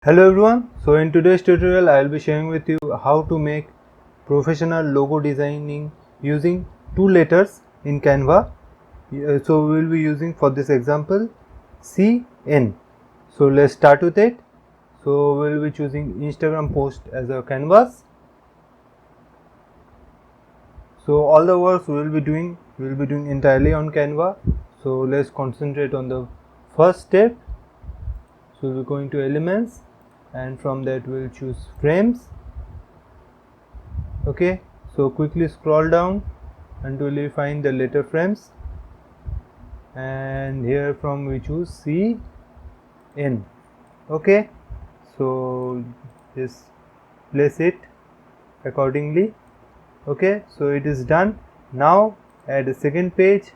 Hello everyone, so in today's tutorial I will be sharing with you how to make professional logo designing using two letters in Canva. So we will be using for this example CN. So let's start with it. So we will be choosing Instagram post as a canvas. So all the works we will be doing entirely on Canva. So let's concentrate on the first step. So we'll be going to elements and from that we'll choose frames. Okay, so quickly scroll down until you find the letter frames, and here from we choose C N. Okay, so just place it accordingly. Okay, so it is done. Now add a second page,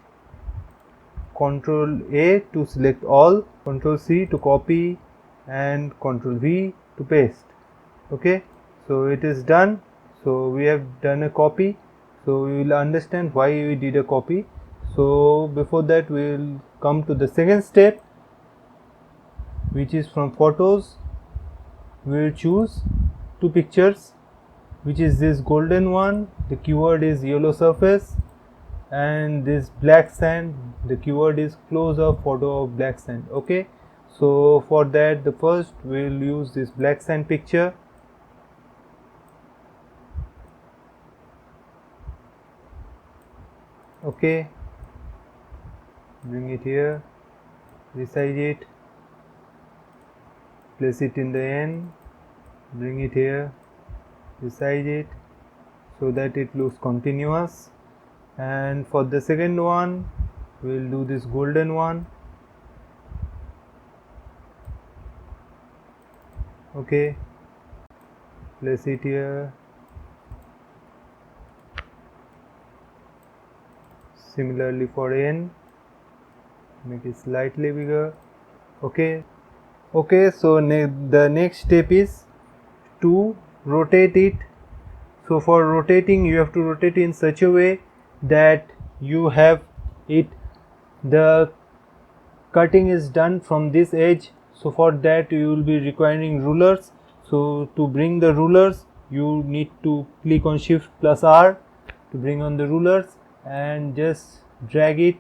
Ctrl A to select all, Ctrl C to copy, and Ctrl V to paste. Okay, so it is done. So we have done a copy. So we will understand why we did a copy. So before that we will come to the second step, which is from photos. We will choose two pictures, which is this golden one. The keyword is yellow surface, and this black sand. The keyword is close up photo of black sand. Okay, so for that the first we will use this black sand picture. Okay, bring it here, resize it, place it in the end, bring it here, resize it so that it looks continuous. And for the second one we will do this golden one. Okay, place it here, similarly for n, make it slightly bigger. Okay, so the next step is to rotate it. So for rotating you have to rotate in such a way that you have it, the cutting is done from this edge. So for that you will be requiring rulers. So to bring the rulers you need to click on Shift plus R to bring on the rulers and just drag it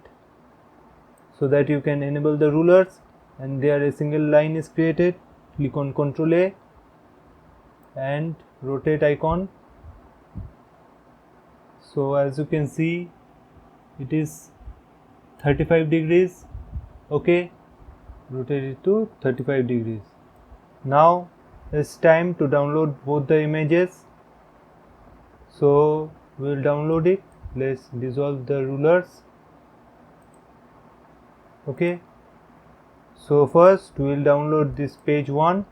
so that you can enable the rulers, and there a single line is created. Click on Ctrl A and rotate icon. So as you can see it is 35 degrees. Okay, rotate it to 35 degrees. Now it's time to download both the images. So we will download it. Let's dissolve the rulers. Okay, so first we will download this page 1.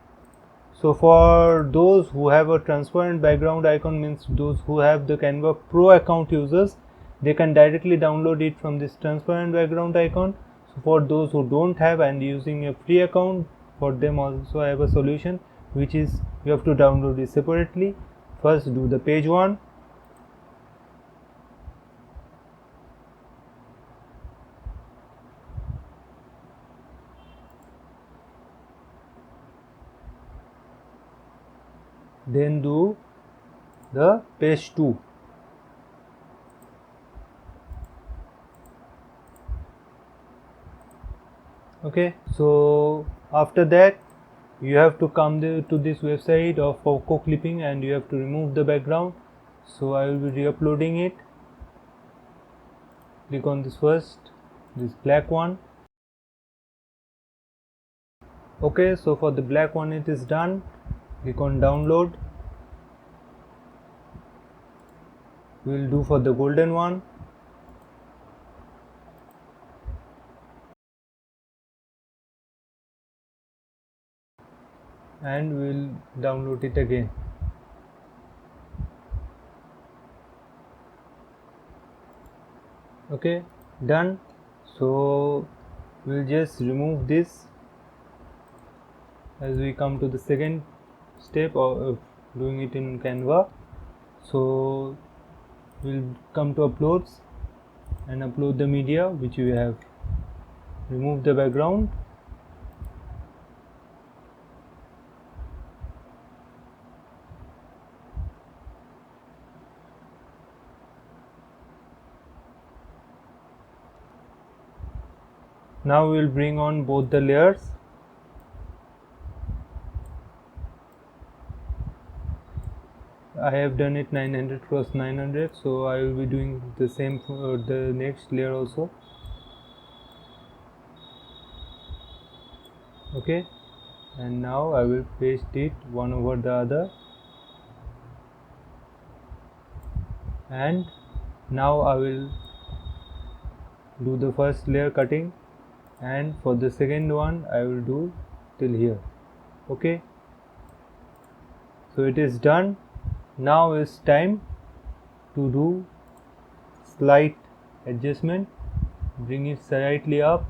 So for those who have a transparent background icon, means those who have the Canva Pro account users, they can directly download it from this transparent background icon. So for those who don't have and using a free account, for them also I have a solution, which is you have to download it separately. First do the page 1. Then do the page 2. Okay, so after that you have to come to this website of Foco Clipping and you have to remove the background. So I will be re-uploading it. Click on this first, this black one. Okay, so for the black one it is done. Click on download. We will do for the golden one. And we will download it again. Okay, done. So we'll just remove this as we come to the second step of doing it in Canva. So we'll come to uploads and upload the media which we have removed the background. Now we will bring on both the layers. I have done it 900 cross 900, so I will be doing the same for the next layer also. Okay, and now I will paste it one over the other, and now I will do the first layer cutting, and for the second one I will do till here. Okay, so it is done. Now is time to do slight adjustment. Bring it slightly up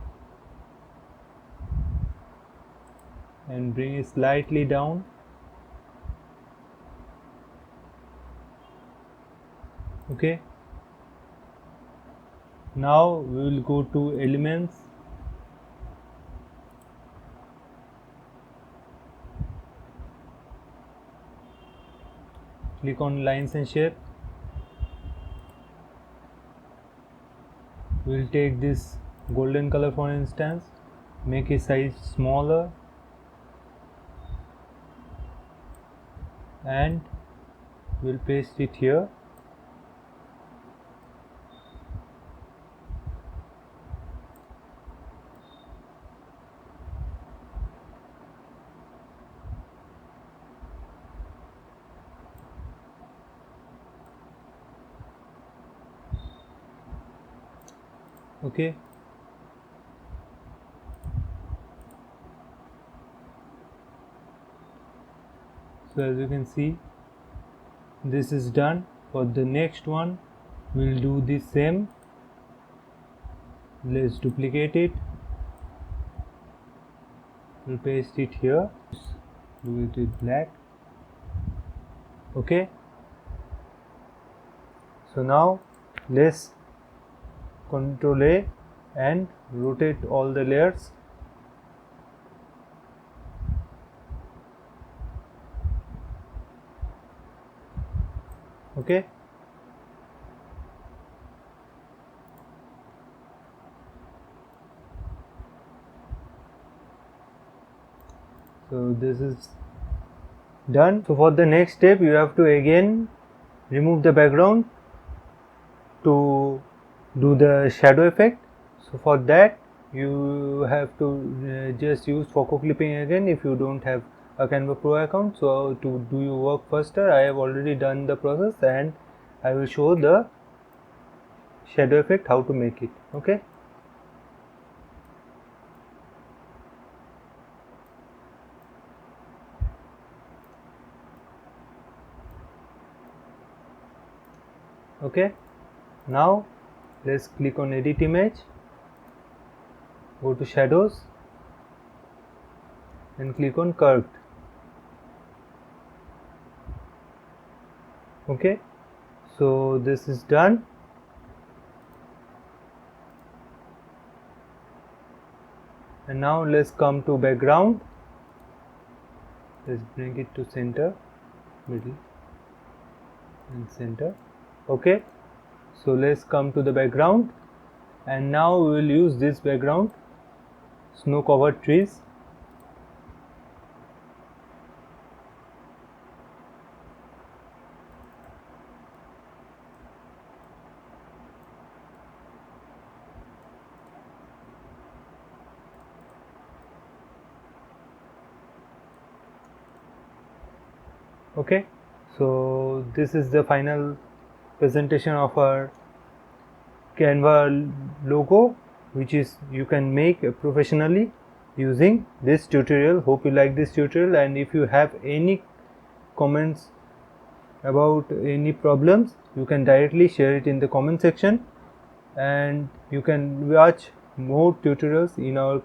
and bring it slightly down. Okay, now we will go to elements, click on lines and shape. We will take this golden color for instance, make its size smaller, and we'll paste it here. Okay, so as you can see, this is done. For the next one we'll do the same. Let's duplicate it, we'll paste it here, do it with black. Okay, so now let's Ctrl A and rotate all the layers. Okay, so this is done. So for the next step you have to again remove the background to do the shadow effect. So for that you have to just use Foco clipping again if you don't have a Canva Pro account. So to do your work faster, I have already done the process and I will show the shadow effect how to make it. Okay, okay, now let's click on edit image, go to shadows and click on curved. Okay, so this is done. And now let's come to background. Let's bring it to center, middle and center. Okay, so let's come to the background, and now we will use this background, snow covered trees. Okay, so this is the final presentation of our Canva logo, which is you can make professionally using this tutorial. Hope you like this tutorial, and if you have any comments about any problems, you can directly share it in the comment section, and you can watch more tutorials in our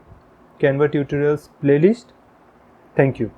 Canva tutorials playlist. Thank you.